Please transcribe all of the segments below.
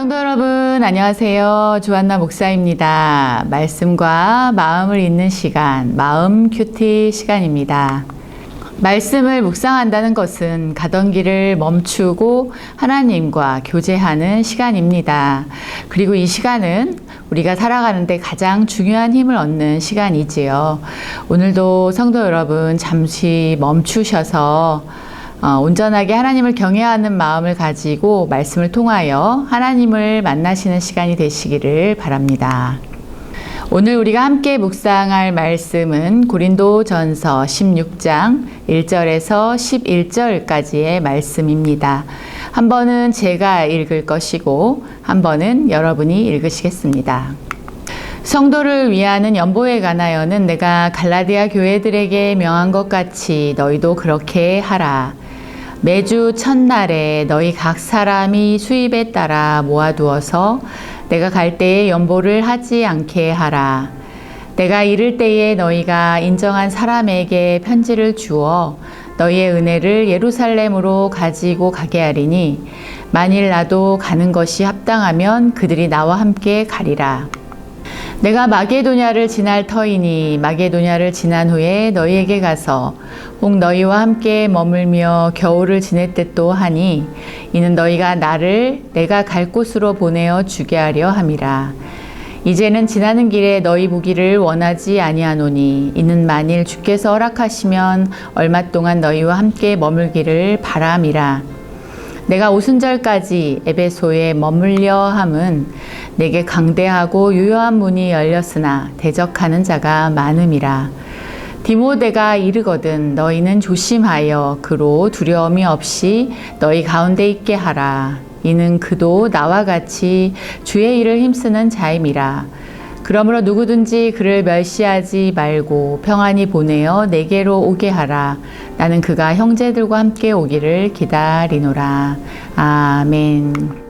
성도 여러분, 안녕하세요. 조한나 목사입니다. 말씀과 마음을 잇는 시간, 마음 큐티 시간입니다. 말씀을 묵상한다는 것은 가던 길을 멈추고 하나님과 교제하는 시간입니다. 그리고 이 시간은 우리가 살아가는데 가장 중요한 힘을 얻는 시간이지요. 오늘도 성도 여러분 잠시 멈추셔서 온전하게 하나님을 경외하는 마음을 가지고 말씀을 통하여 하나님을 만나시는 시간이 되시기를 바랍니다. 오늘 우리가 함께 묵상할 말씀은 고린도전서 16장 1절에서 11절까지의 말씀입니다. 한 번은 제가 읽을 것이고 한 번은 여러분이 읽으시겠습니다. 성도를 위하는 연보에 관하여는 내가 갈라디아 교회들에게 명한 것 같이 너희도 그렇게 하라. 매주 첫날에 너희 각 사람이 수입에 따라 모아두어서 내가 갈 때에 연보를 하지 않게 하라. 내가 이를 때에 너희가 인정한 사람에게 편지를 주어 너희의 은혜를 예루살렘으로 가지고 가게 하리니 만일 나도 가는 것이 합당하면 그들이 나와 함께 가리라. 내가 마게도냐를 지날 터이니 마게도냐를 지난 후에 너희에게 가서 혹 너희와 함께 머물며 겨울을 지낼 듯도 하니 이는 너희가 나를 내가 갈 곳으로 보내어 주게 하려 함이라. 이제는 지나는 길에 너희 보기를 원하지 아니하노니 이는 만일 주께서 허락하시면 얼마 동안 너희와 함께 머물기를 바람이라. 내가 오순절까지 에베소에 머물려 함은 내게 강대하고 유효한 문이 열렸으나 대적하는 자가 많음이라. 디모데가 이르거든 너희는 조심하여 그로 두려움이 없이 너희 가운데 있게 하라. 이는 그도 나와 같이 주의 일을 힘쓰는 자임이라. 그러므로 누구든지 그를 멸시하지 말고 평안히 보내어 내게로 오게 하라. 나는 그가 형제들과 함께 오기를 기다리노라. 아멘.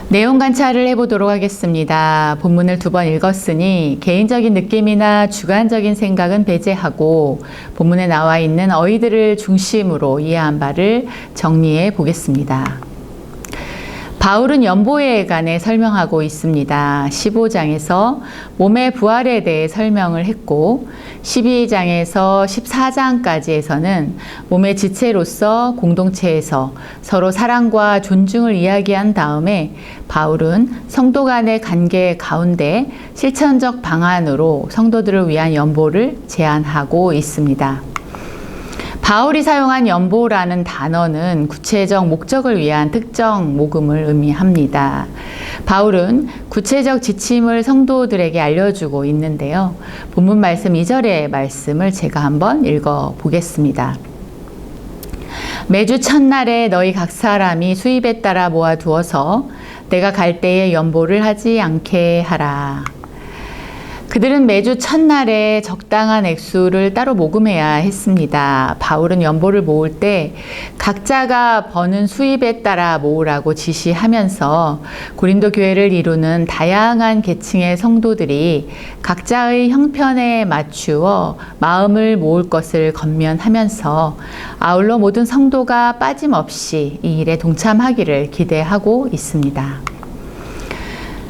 내용 관찰을 해보도록 하겠습니다. 본문을 2번 읽었으니 개인적인 느낌이나 주관적인 생각은 배제하고 본문에 나와 있는 어휘들을 중심으로 이해한 바를 정리해 보겠습니다. 바울은 연보에 관해 설명하고 있습니다. 15장에서 몸의 부활에 대해 설명을 했고 12장에서 14장까지에서는 몸의 지체로서 공동체에서 서로 사랑과 존중을 이야기한 다음에 바울은 성도 간의 관계 가운데 실천적 방안으로 성도들을 위한 연보를 제안하고 있습니다. 바울이 사용한 연보라는 단어는 구체적 목적을 위한 특정 모금을 의미합니다. 바울은 구체적 지침을 성도들에게 알려주고 있는데요. 본문 말씀 2절의 말씀을 제가 한번 읽어보겠습니다. 매주 첫날에 너희 각 사람이 수입에 따라 모아두어서 내가 갈 때에 연보를 하지 않게 하라. 그들은 매주 첫날에 적당한 액수를 따로 모금해야 했습니다. 바울은 연보를 모을 때 각자가 버는 수입에 따라 모으라고 지시하면서 고린도 교회를 이루는 다양한 계층의 성도들이 각자의 형편에 맞추어 마음을 모을 것을 권면하면서 아울러 모든 성도가 빠짐없이 이 일에 동참하기를 기대하고 있습니다.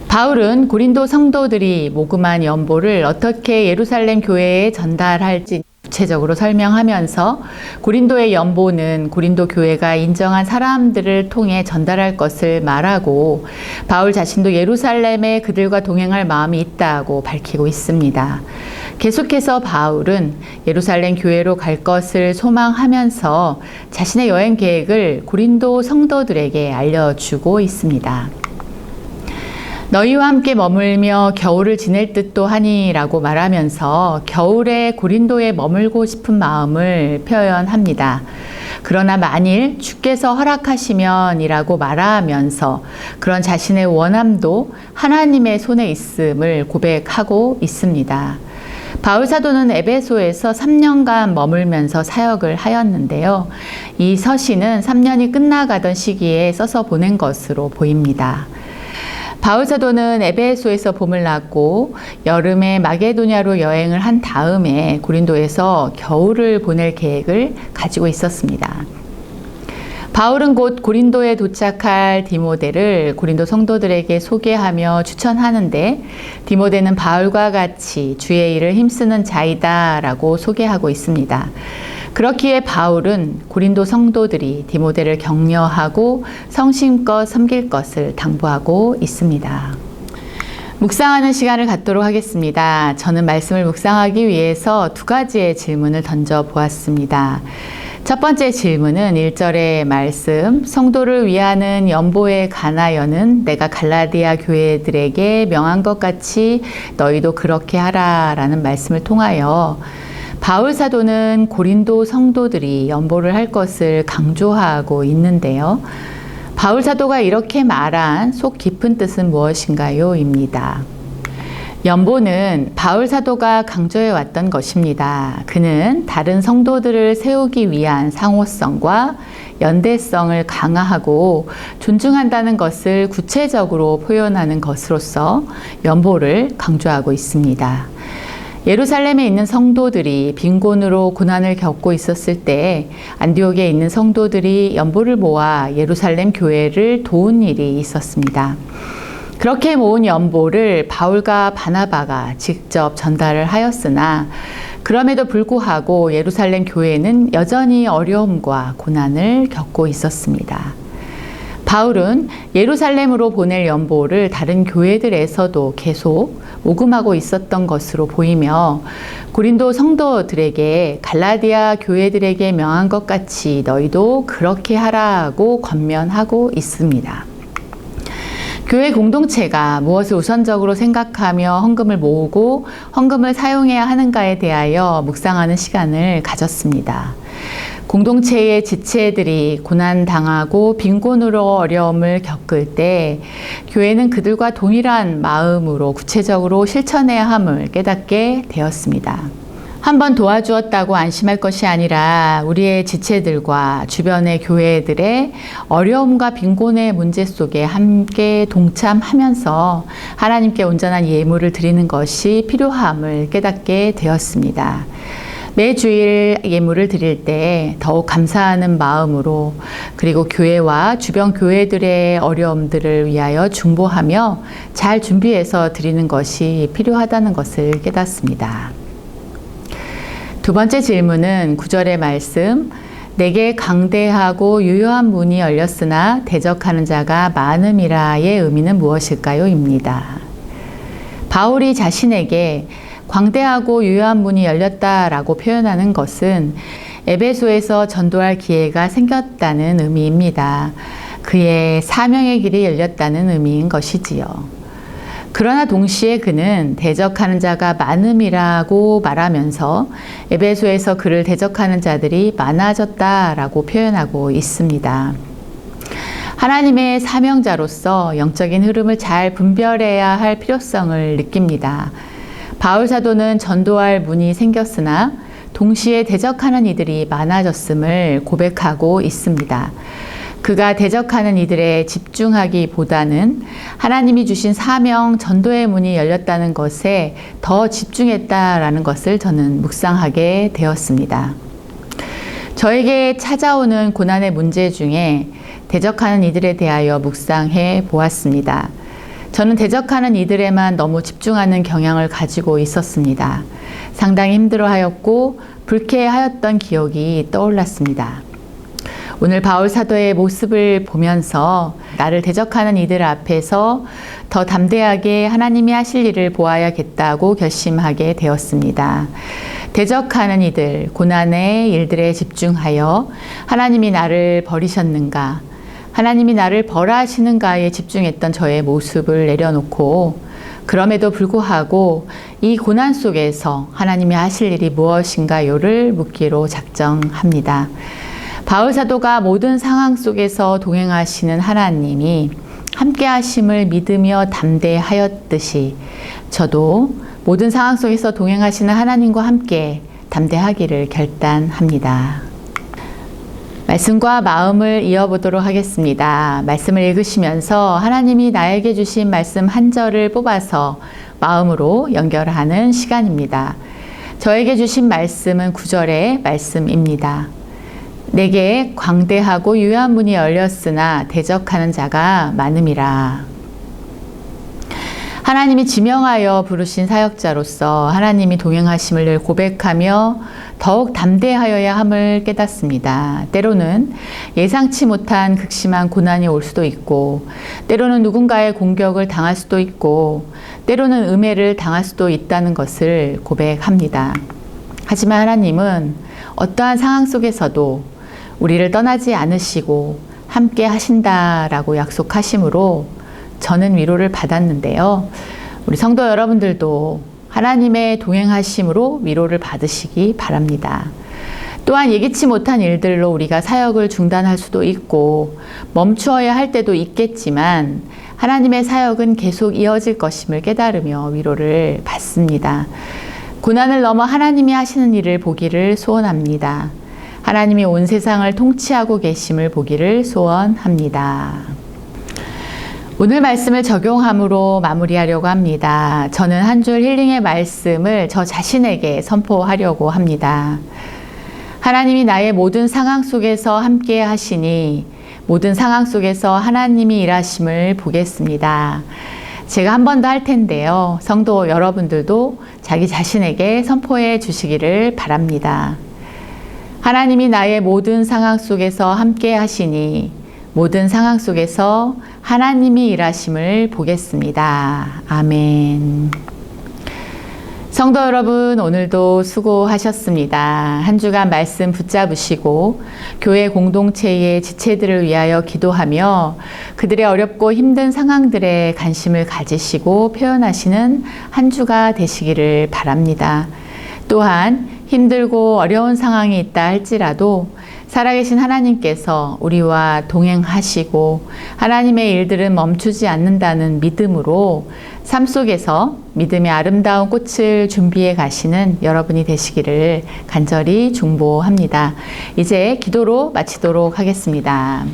바울은 고린도 성도들이 모금한 연보를 어떻게 예루살렘 교회에 전달할지 구체적으로 설명하면서 고린도의 연보는 고린도 교회가 인정한 사람들을 통해 전달할 것을 말하고 바울 자신도 예루살렘에 그들과 동행할 마음이 있다고 밝히고 있습니다. 계속해서 바울은 예루살렘 교회로 갈 것을 소망하면서 자신의 여행 계획을 고린도 성도들에게 알려주고 있습니다. 너희와 함께 머물며 겨울을 지낼 듯도 하니라고 말하면서 겨울에 고린도에 머물고 싶은 마음을 표현합니다. 그러나 만일 주께서 허락하시면이라고 말하면서 그런 자신의 원함도 하나님의 손에 있음을 고백하고 있습니다. 바울 사도는 에베소에서 3년간 머물면서 사역을 하였는데요. 이 서신은 3년이 끝나가던 시기에 써서 보낸 것으로 보입니다. 바울 사도는 에베소에서 봄을 났고 여름에 마게도냐로 여행을 한 다음에 고린도에서 겨울을 보낼 계획을 가지고 있었습니다. 바울은 곧 고린도에 도착할 디모데를 고린도 성도들에게 소개하며 추천하는데 디모데는 바울과 같이 주의 일을 힘쓰는 자이다라고 소개하고 있습니다. 그렇기에 바울은 고린도 성도들이 디모데를 격려하고 성심껏 섬길 것을 당부하고 있습니다. 묵상하는 시간을 갖도록 하겠습니다. 저는 말씀을 묵상하기 위해서 두 가지의 질문을 던져보았습니다. 첫 번째 질문은 1절의 말씀, 성도를 위하는 연보에 관하여는 내가 갈라디아 교회들에게 명한 것 같이 너희도 그렇게 하라 라는 말씀을 통하여 바울 사도는 고린도 성도들이 연보를 할 것을 강조하고 있는데요. 바울 사도가 이렇게 말한 속 깊은 뜻은 무엇인가요? 입니다. 연보는 바울 사도가 강조해 왔던 것입니다. 그는 다른 성도들을 세우기 위한 상호성과 연대성을 강화하고 존중한다는 것을 구체적으로 표현하는 것으로서 연보를 강조하고 있습니다. 예루살렘에 있는 성도들이 빈곤으로 고난을 겪고 있었을 때 안디옥에 있는 성도들이 연보를 모아 예루살렘 교회를 도운 일이 있었습니다. 그렇게 모은 연보를 바울과 바나바가 직접 전달을 하였으나 그럼에도 불구하고 예루살렘 교회는 여전히 어려움과 고난을 겪고 있었습니다. 바울은 예루살렘으로 보낼 연보를 다른 교회들에서도 계속 모금하고 있었던 것으로 보이며 고린도 성도들에게 갈라디아 교회들에게 명한 것 같이 너희도 그렇게 하라고 권면하고 있습니다. 교회 공동체가 무엇을 우선적으로 생각하며 헌금을 모으고 헌금을 사용해야 하는가에 대하여 묵상하는 시간을 가졌습니다. 공동체의 지체들이 고난당하고 빈곤으로 어려움을 겪을 때 교회는 그들과 동일한 마음으로 구체적으로 실천해야 함을 깨닫게 되었습니다. 한번 도와주었다고 안심할 것이 아니라 우리의 지체들과 주변의 교회들의 어려움과 빈곤의 문제 속에 함께 동참하면서 하나님께 온전한 예물을 드리는 것이 필요함을 깨닫게 되었습니다. 매주일 예물을 드릴 때 더욱 감사하는 마음으로 그리고 교회와 주변 교회들의 어려움들을 위하여 중보하며 잘 준비해서 드리는 것이 필요하다는 것을 깨닫습니다. 두 번째 질문은 9절의 말씀, 내게 강대하고 유효한 문이 열렸으나 대적하는 자가 많음이라의 의미는 무엇일까요? 입니다. 바울이 자신에게 광대하고 유효한 문이 열렸다라고 표현하는 것은 에베소에서 전도할 기회가 생겼다는 의미입니다. 그의 사명의 길이 열렸다는 의미인 것이지요. 그러나 동시에 그는 대적하는 자가 많음이라고 말하면서 에베소에서 그를 대적하는 자들이 많아졌다라고 표현하고 있습니다. 하나님의 사명자로서 영적인 흐름을 잘 분별해야 할 필요성을 느낍니다. 바울 사도는 전도할 문이 생겼으나 동시에 대적하는 이들이 많아졌음을 고백하고 있습니다. 그가 대적하는 이들에 집중하기보다는 하나님이 주신 사명 전도의 문이 열렸다는 것에 더 집중했다라는 것을 저는 묵상하게 되었습니다. 저에게 찾아오는 고난의 문제 중에 대적하는 이들에 대하여 묵상해 보았습니다. 저는 대적하는 이들에만 너무 집중하는 경향을 가지고 있었습니다. 상당히 힘들어하였고 불쾌하였던 기억이 떠올랐습니다. 오늘 바울 사도의 모습을 보면서 나를 대적하는 이들 앞에서 더 담대하게 하나님이 하실 일을 보아야겠다고 결심하게 되었습니다. 대적하는 이들, 고난의 일들에 집중하여 하나님이 나를 버리셨는가, 하나님이 나를 벌하시는가에 집중했던 저의 모습을 내려놓고 그럼에도 불구하고 이 고난 속에서 하나님이 하실 일이 무엇인가요를 묻기로 작정합니다. 바울 사도가 모든 상황 속에서 동행하시는 하나님이 함께 하심을 믿으며 담대하였듯이 저도 모든 상황 속에서 동행하시는 하나님과 함께 담대하기를 결단합니다. 말씀과 마음을 이어보도록 하겠습니다. 말씀을 읽으시면서 하나님이 나에게 주신 말씀 한 절을 뽑아서 마음으로 연결하는 시간입니다. 저에게 주신 말씀은 9절의 말씀입니다. 내게 광대하고 유한 문이 열렸으나 대적하는 자가 많음이라. 하나님이 지명하여 부르신 사역자로서 하나님이 동행하심을 늘 고백하며 더욱 담대하여야 함을 깨닫습니다. 때로는 예상치 못한 극심한 고난이 올 수도 있고, 때로는 누군가의 공격을 당할 수도 있고, 때로는 음해를 당할 수도 있다는 것을 고백합니다. 하지만 하나님은 어떠한 상황 속에서도 우리를 떠나지 않으시고 함께 하신다라고 약속하심으로 저는 위로를 받았는데요. 우리 성도 여러분들도 하나님의 동행하심으로 위로를 받으시기 바랍니다. 또한 예기치 못한 일들로 우리가 사역을 중단할 수도 있고 멈추어야 할 때도 있겠지만 하나님의 사역은 계속 이어질 것임을 깨달으며 위로를 받습니다. 고난을 넘어 하나님이 하시는 일을 보기를 소원합니다. 하나님이 온 세상을 통치하고 계심을 보기를 소원합니다. 오늘 말씀을 적용함으로 마무리하려고 합니다. 저는 한 줄 힐링의 말씀을 저 자신에게 선포하려고 합니다. 하나님이 나의 모든 상황 속에서 함께 하시니 모든 상황 속에서 하나님이 일하심을 보겠습니다. 제가 한 번 더 할 텐데요. 성도 여러분들도 자기 자신에게 선포해 주시기를 바랍니다. 하나님이 나의 모든 상황 속에서 함께 하시니 모든 상황 속에서 하나님이 일하심을 보겠습니다. 아멘. 성도 여러분, 오늘도 수고하셨습니다. 한 주간 말씀 붙잡으시고 교회 공동체의 지체들을 위하여 기도하며 그들의 어렵고 힘든 상황들에 관심을 가지시고 표현하시는 한 주가 되시기를 바랍니다. 또한 힘들고 어려운 상황이 있다 할지라도 살아계신 하나님께서 우리와 동행하시고 하나님의 일들은 멈추지 않는다는 믿음으로 삶 속에서 믿음의 아름다운 꽃을 준비해 가시는 여러분이 되시기를 간절히 중보합니다. 이제 기도로 마치도록 하겠습니다.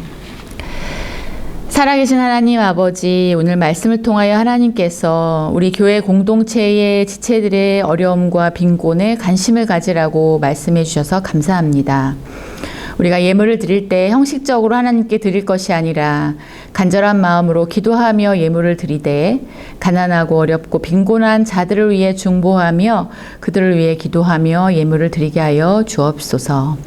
살아계신 하나님 아버지, 오늘 말씀을 통하여 하나님께서 우리 교회 공동체의 지체들의 어려움과 빈곤에 관심을 가지라고 말씀해 주셔서 감사합니다. 우리가 예물을 드릴 때 형식적으로 하나님께 드릴 것이 아니라 간절한 마음으로 기도하며 예물을 드리되 가난하고 어렵고 빈곤한 자들을 위해 중보하며 그들을 위해 기도하며 예물을 드리게 하여 주옵소서.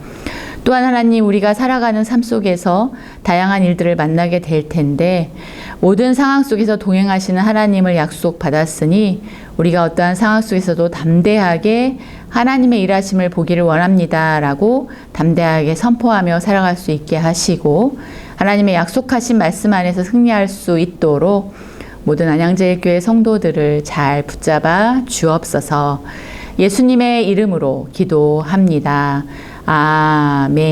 또한 하나님, 우리가 살아가는 삶 속에서 다양한 일들을 만나게 될 텐데 모든 상황 속에서 동행하시는 하나님을 약속받았으니 우리가 어떠한 상황 속에서도 담대하게 하나님의 일하심을 보기를 원합니다 라고 담대하게 선포하며 살아갈 수 있게 하시고 하나님의 약속하신 말씀 안에서 승리할 수 있도록 모든 안양제일교회 성도들을 잘 붙잡아 주옵소서. 예수님의 이름으로 기도합니다. 아멘.